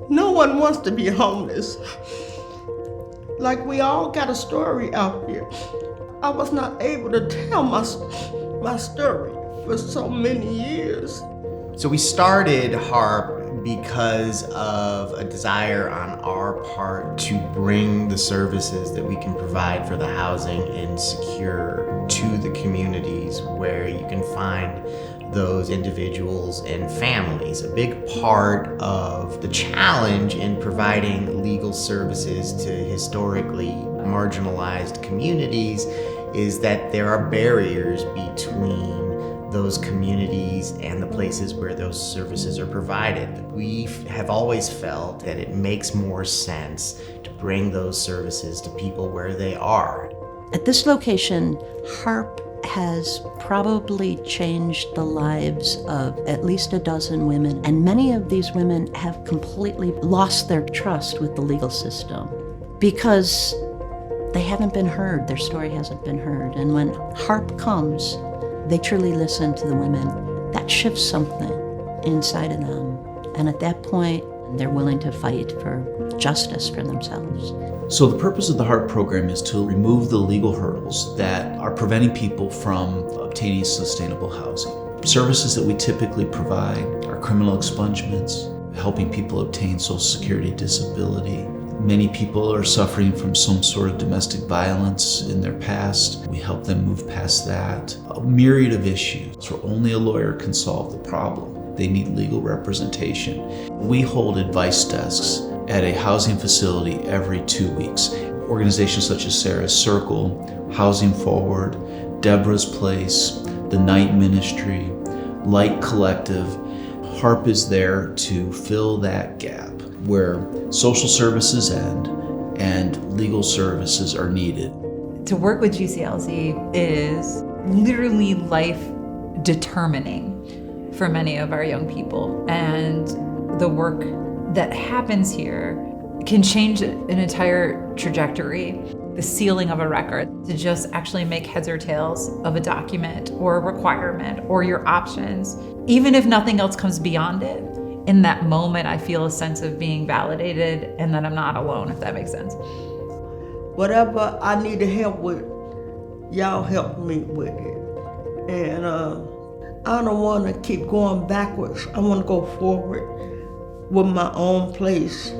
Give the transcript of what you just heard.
No one wants to be homeless. Like, we all got a story out here. I was not able to tell my story for so many years. So we started HARP because of a desire on our part to bring the services that we can provide for the housing insecure to the communities where you can find those individuals and families. A big part of the challenge in providing legal services to historically marginalized communities is that there are barriers between those communities and the places where those services are provided. We have always felt that it makes more sense to bring those services to people where they are. At this location, HARP has probably changed the lives of at least a dozen women, and many of these women have completely lost their trust with the legal system because they haven't been heard, their story hasn't been heard. And when HARP comes, they truly listen to the women. That shifts something inside of them. And at that point, they're willing to fight for justice for themselves. So the purpose of the HARP program is to remove the legal hurdles that are preventing people from obtaining sustainable housing. Services that we typically provide are criminal expungements, helping people obtain Social Security disability. Many people are suffering from some sort of domestic violence in their past. We help them move past that. A myriad of issues where only a lawyer can solve the problem. They need legal representation. We hold advice desks at a housing facility every 2 weeks. Organizations such as Sarah's Circle, Housing Forward, Deborah's Place, the Night Ministry, Light Collective. HARP is there to fill that gap where social services end and legal services are needed. To work with GCLC is literally life determining for many of our young people. And the work that happens here can change an entire trajectory, the sealing of a record, to just actually make heads or tails of a document or a requirement or your options. Even if nothing else comes beyond it, in that moment, I feel a sense of being validated and that I'm not alone, if that makes sense. Whatever I needed help with, y'all helped me with it. And I don't want to keep going backwards. I want to go forward with my own place.